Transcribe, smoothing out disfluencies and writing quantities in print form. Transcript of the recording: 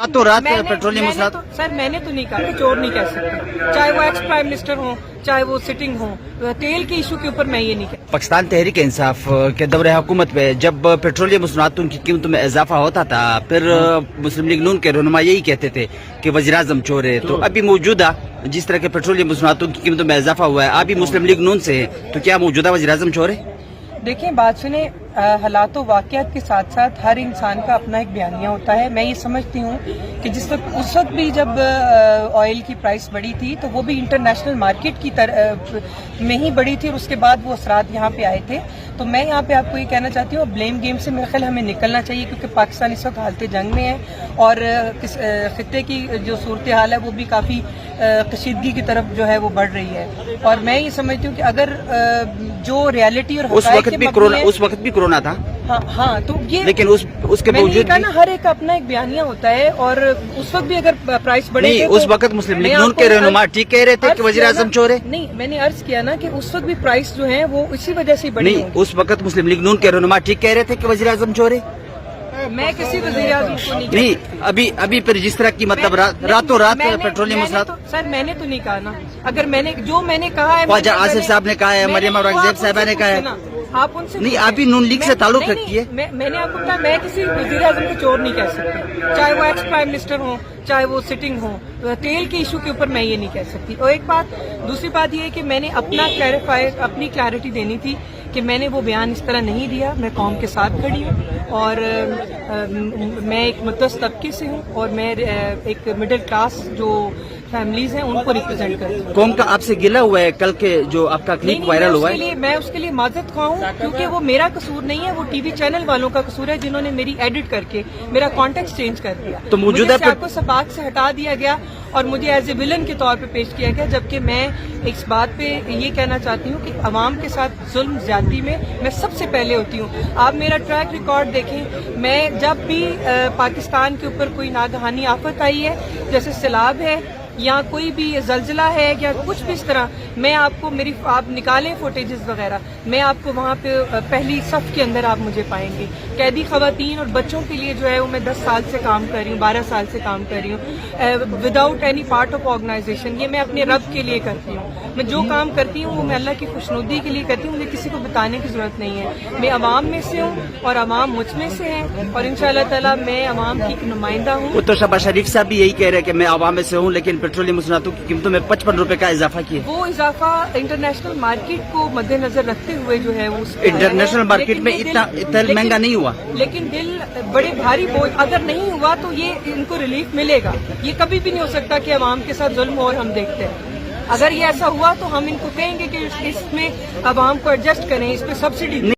راتوں رات پیٹرولیم مسلات سر میں نے تو نہیں کہا کہ چور نہیں کہہ سکتے، چاہے وہ ایکس پرائم منسٹر ہوں چاہے وہ سٹنگ ہوں، تیل کے ایشو کے اوپر میں یہ نہیں کہتا۔ پاکستان تحریک انصاف کے دور حکومت میں جب پیٹرولیم مصنوعات کی قیمتوں میں اضافہ ہوتا تھا پھر مسلم لیگ نون کے رہنما یہی کہتے تھے کہ وزیر اعظم چور ہے، تو ابھی موجودہ جس طرح کے پیٹرولیم مصنوعات کی قیمتوں میں اضافہ ہوا ہے ابھی مسلم لیگ نون سے ہے، تو کیا موجودہ وزیر اعظم چور ہے؟ دیکھیں بات سنیں، حالات و واقعات کے ساتھ ساتھ ہر انسان کا اپنا ایک بیانیہ ہوتا ہے۔ میں یہ سمجھتی ہوں کہ اس وقت بھی جب آئل کی پرائس بڑھی تھی تو وہ بھی انٹرنیشنل مارکیٹ کی میں ہی بڑھی تھی، اور اس کے بعد وہ اثرات یہاں پہ آئے تھے۔ تو میں یہاں پہ آپ کو یہ کہنا چاہتی ہوں، بلیم گیم سے میرے خیال ہمیں نکلنا چاہیے، کیونکہ پاکستان اس وقت حالت جنگ میں ہے اور خطے کی جو صورتحال ہے وہ بھی کافی کشیدگی کی طرف جو ہے وہ بڑھ رہی ہے، اور میں یہ سمجھتی ہوں کہ اگر جو ریالٹی اور اس وقت بھی کورونا تھا، ہاں تو یہ لیکن اس کے باوجود نا ہر ایک کا اپنا ایک بیانیہ ہوتا ہے، اور اس وقت بھی اگر پرائس بڑھے نہیں، اس وقت مسلم لیگ نون کے رہنما ٹھیک کہہ رہے تھے کہ وزیر اعظم چور ہے؟ نہیں، میں نے عرض کیا نا کہ اس وقت بھی پرائس جو ہیں وہ اسی وجہ سے بڑھی نہیں، اس وقت مسلم لیگ نون کے رہنما ٹھیک کہہ رہے تھے کہ وزیر اعظم چور ہے؟ میں کسی وزیر اعظم کو نہیں، ابھی پھر جس طرح کی مطلب راتوں رات پیٹرولیم مسلات، سر میں نے تو نہیں کہا نا، اگر میں نے کہا ہے، خواجہ آصف صاحب نے کہا ہے، مریم اورنگزیب صاحبہ نے کہا ہے، آپ ان سے نہیں آپ بھی نون لیگ سے تعلق رکھتی ہے۔ میں نے آپ کو کہا میں کسی وزیر اعظم کو چور نہیں کہہ سکتی، چاہے وہ ایکس پرائم منسٹر ہوں چاہے وہ سٹنگ ہوں، تیل کے ایشو کے اوپر میں یہ نہیں کہہ سکتی۔ اور ایک بات، دوسری بات یہ ہے کہ میں نے اپنی کلیئرٹی دینی تھی کہ میں نے وہ بیان اس طرح نہیں دیا، میں قوم کے ساتھ کھڑی ہوں، اور میں ایک متوسط طبقے سے ہوں، اور میں ایک مڈل کلاس جو فیملیز ہیں ان کو ریپرزینٹ کرتی ہوں۔ قوم کا آپ سے گلا ہوا ہے کل کے جو آپ کا کلپ وائرل ہوا ہے؟ میں اس کے لیے معذرت خواہ ہوں، کیونکہ وہ میرا قصور نہیں ہے، وہ ٹی وی چینل والوں کا قصور ہے جنہوں نے میری ایڈٹ کر کے میرا کانٹیکٹ چینج کر دیا، تو موجودہ آپ کو سباق سے ہٹا دیا گیا اور مجھے ایز اے ولن کے طور پہ پیش کیا گیا، جبکہ میں اس بات پہ یہ کہنا چاہتی ہوں کہ عوام کے ساتھ ظلم زیادتی میں سب سے پہلے ہوتی ہوں۔ آپ میرا ٹریک ریکارڈ دیکھیں، میں جب بھی پاکستان کے اوپر کوئی ناگہانی آفت آئی ہے، جیسے سیلاب ہے یا کوئی بھی زلزلہ ہے یا کچھ بھی اس طرح، میں آپ کو آپ نکالیں فوٹیجز وغیرہ، میں آپ کو وہاں پہ پہلی صف کے اندر آپ مجھے پائیں گے۔ قیدی خواتین اور بچوں کے لیے جو ہے وہ میں 10 سال سے کام کر رہی ہوں، 12 سال سے کام کر رہی ہوں، without any part of organisation. یہ میں اپنے رب کے لیے کرتی ہوں، میں جو کام کرتی ہوں وہ میں اللہ کی خوشنودی کے لیے کرتی ہوں، مجھے کسی کو بتانے کی ضرورت نہیں ہے۔ میں عوام میں سے ہوں اور عوام مجھ میں سے ہیں، اور انشاءاللہ تعالیٰ میں عوام کی ایک نمائندہ ہوں۔ وہ تو شہباز شریف صاحب بھی یہی کہہ رہے ہیں کہ میں عوام میں سے ہوں، لیکن پیٹرولیم مصنوعات کی قیمتوں میں 55 روپے کا اضافہ کیا؟ وہ اضافہ انٹرنیشنل مارکیٹ کو مد نظر رکھتے ہوئے جو ہے وہ انٹرنیشنل مارکیٹ میں اتنا مہنگا نہیں ہوا، لیکن دل بڑے بھاری بوجھ اگر نہیں ہوا تو یہ ان کو ریلیف ملے گا۔ یہ کبھی بھی نہیں ہو سکتا کہ عوام کے ساتھ ظلم ہو اور ہم دیکھتے ہیں۔ اگر یہ ایسا ہوا تو ہم ان کو کہیں گے کہ اس میں عوام کو ایڈجسٹ کریں، اس پہ سبسڈی